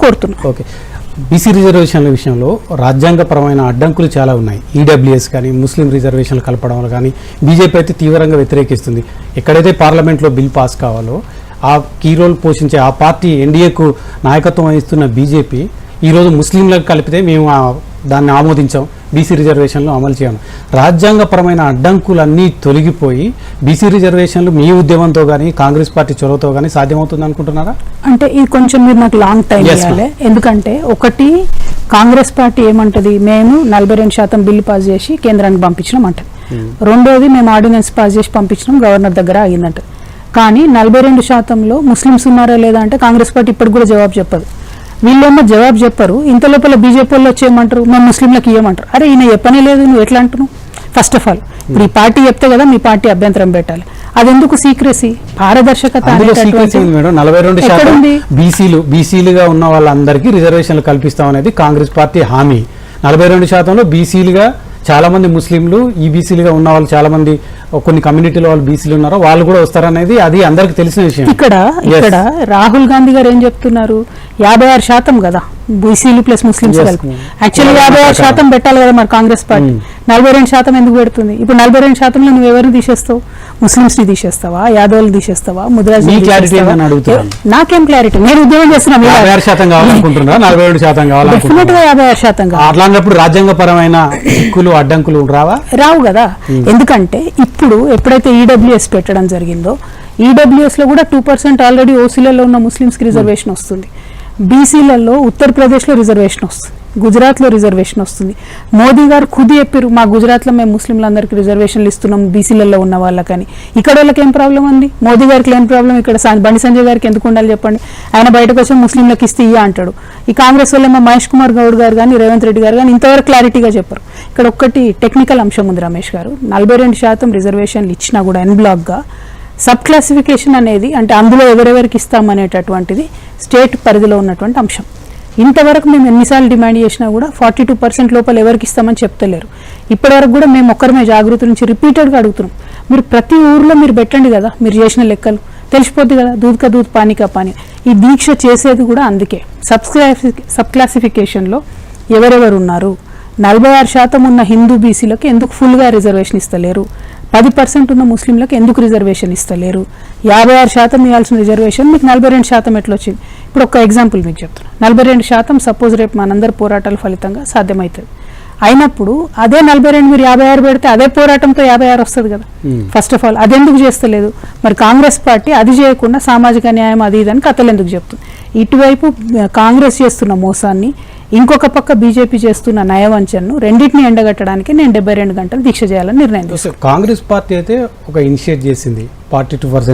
కోరుతున్నాం. Okay, BC రిజర్వేషన్ల విషయంలో రాజ్యాంగపరమైన అడ్డంకులు చాలా ఉన్నాయి. ఈడబ్ల్యూఎస్ కానీ ముస్లిం రిజర్వేషన్లు కలపడం కానీ బీజేపీ అయితే తీవ్రంగా వ్యతిరేకిస్తుంది. ఎక్కడైతే పార్లమెంట్లో బిల్ పాస్ కావాలో ఆ కీ రోల్ పోషించే ఆ పార్టీ ఎన్డీఏకు నాయకత్వం వహిస్తున్న బీజేపీ ఈరోజు ముస్లింలకు కలిపితే మేము దాన్ని ఆమోదించాం, బీసీ రిజర్వేషన్లు అమలు చేయను. రాజ్యాంగపరమైన అడ్డంకులన్నీ తొలగిపోయి బీసీ రిజర్వేషన్లు మీ ఉద్యమంతో కానీ కాంగ్రెస్ పార్టీ చొరవతో కానీ సాధ్యమవుతుంది అనుకుంటున్నారా? అంటే ఇది కొంచెం మీరు నాకు లాంగ్ టైం ఇవ్వాలి. ఎందుకంటే ఒకటి, కాంగ్రెస్ పార్టీ ఏమంటది, మేము 42% బిల్లు పాస్ చేసి కేంద్రానికి పంపించినాం అంటది. రెండోది, మేము ఆర్డినెన్స్ పాస్ చేసి పంపించినాం, గవర్నర్ దగ్గర ఆగిందంట. కానీ 42%లో ముస్లిమ్స్ ఉన్నారా లేదా అంటే కాంగ్రెస్ పార్టీ ఇప్పటికి కూడా జవాబు చెప్పదు. వీళ్ళేమో జవాబు చెప్పరు, ఇంత లోపల బీజేపీ వాళ్ళు వచ్చేయమంటారు, మేము ముస్లింలకు ఇవ్వమంటారు. అరే ఈయన చెప్పనే లేదు, నువ్వు ఎట్లా అంటున్నావు? ఫస్ట్ ఆఫ్ ఆల్ ఇప్పుడు ఈ పార్టీ చెప్తే కదా మీ పార్టీ అభ్యంతరం పెట్టాలి. అదెందుకు సీక్రెసీ? పారదర్శకత బీసీలుగా ఉన్న వాళ్ళందరికీ రిజర్వేషన్లు కల్పిస్తామనేది కాంగ్రెస్ పార్టీ హామీ. 42%లో బీసీలుగా చాలా మంది ముస్లింలు, ఈబీసీలుగా ఉన్న వాళ్ళు చాలా మంది, కొన్ని కమ్యూనిటీలో వాళ్ళు బీసీలు ఉన్నారో వాళ్ళు కూడా వస్తారనేది అది అందరికి తెలిసిన విషయం. ఇక్కడ రాహుల్ గాంధీ గారు ఏం చెప్తున్నారు, 56% కదా బీసీలు ప్లస్ ముస్లింస్ కలిపి. యాక్చువల్లీ 56% పెట్టాలి కదా మరి కాంగ్రెస్ పార్టీ. 42% ఎందుకు పెడుతుంది? ఇప్పుడు 42%లో నువ్వు ఎవరిని తీసేస్తావు? ముస్లింస్ ని తీసేస్తావా, యాదవ్లు తీసేస్తావా, ముద్రాజ్? నాకేం క్లారిటీ, నేను ఉద్యోగం చేస్తున్నాను. 56% కావాలనుకుంటున్నా, 42% కావాలనుకుంటున్నా. అట్లాంటప్పుడు రాజ్యాంగపరమైన హక్కులు అడ్డంకులు రావు కదా. ఎందుకంటే ఇప్పుడు ఎప్పుడైతే ఈడబ్ల్యూఎస్ పెట్టడం జరిగిందో, ఈడబ్ల్యూఎస్ లో కూడా 2% ఆల్రెడీ ఓసీలలో ఉన్న ముస్లింస్ కి రిజర్వేషన్ వస్తుంది. బీసీలలో ఉత్తరప్రదేశ్లో రిజర్వేషన్ వస్తుంది, గుజరాత్లో రిజర్వేషన్ వస్తుంది. మోదీ గారు ఖుది చెప్పారు, మా గుజరాత్లో మేము ముస్లింలందరికీ రిజర్వేషన్లు ఇస్తున్నాం బీసీలలో ఉన్న వాళ్ళకని. ఇక్కడ వాళ్ళకి ఏం ప్రాబ్లం ఉంది? మోదీ గారికి ఏం ప్రాబ్లం? ఇక్కడ బండి సంజయ్ గారికి ఎందుకు ఉండాలి చెప్పండి? ఆయన బయటకు వచ్చి ముస్లింలకు ఇస్తే ఇయ్య అంటాడు. ఈ కాంగ్రెస్ వాళ్ళేమో మహేష్ కుమార్ గౌడ్ గారు కానీ రేవంత్ రెడ్డి గారు కానీ ఇంతవరకు క్లారిటీగా చెప్పారు. ఇక్కడ ఒక్కటి టెక్నికల్ అంశం ఉంది రమేష్ గారు, 42% రిజర్వేషన్లు ఇచ్చినా కూడా ఎన్ బ్లాక్గా సబ్ క్లాసిఫికేషన్ అనేది, అంటే అందులో ఎవరెవరికి ఇస్తామనేటటువంటిది స్టేట్ పరిధిలో ఉన్నటువంటి అంశం. ఇంతవరకు మేము ఎన్నిసార్లు డిమాండ్ చేసినా కూడా 42% లోపల ఎవరికి ఇస్తామని చెప్తలేరు. ఇప్పటివరకు కూడా మేము ఒక్కరమే జాగృతి నుంచి రిపీటెడ్గా అడుగుతున్నాం, మీరు ప్రతి ఊర్లో మీరు పెట్టండి కదా, మీరు చేసిన లెక్కలు తెలిసిపోద్ది కదా, దూద్ కా దూద్ పానీ కా పానీ. ఈ దీక్ష చేసేది కూడా అందుకే. సబ్ క్లాసిఫికేషన్లో ఎవరెవరు ఉన్నారు, 46% ఉన్న హిందూ బీసీలకు ఎందుకు ఫుల్గా రిజర్వేషన్ ఇస్తలేరు, 10% ఉన్న ముస్లింలకు ఎందుకు రిజర్వేషన్ ఇస్తలేరు, 56% ఇవ్వాల్సిన రిజర్వేషన్ మీకు 42% ఎట్లా వచ్చింది? ఇప్పుడు ఒక ఎగ్జాంపుల్ మీకు చెప్తాను. 42% సపోజ్ రేపు మనందరి పోరాటాల ఫలితంగా సాధ్యమవుతుంది. అయినప్పుడు అదే 42 మీరు 56 పెడితే అదే పోరాటంతో 56 వస్తుంది కదా. ఫస్ట్ ఆఫ్ ఆల్ అదెందుకు చేస్తలేదు? మరి కాంగ్రెస్ పార్టీ అది చేయకుండా సామాజిక న్యాయం అది ఇదని కథలు ఎందుకు చెప్తుంది? ఇటువైపు కాంగ్రెస్ చేస్తున్న మోసాన్ని, ఇంకొక పక్క బీజేపీ చేస్తున్న నయవంచనను రెండింటిని ఎండగట్టడానికి నేను 72 గంటలు దీక్ష చేయాలని నిర్ణయం తీసుకున్నాను. కాంగ్రెస్ పార్టీ అయితే ఒక ఇనిషియేట్ చేసింది 42%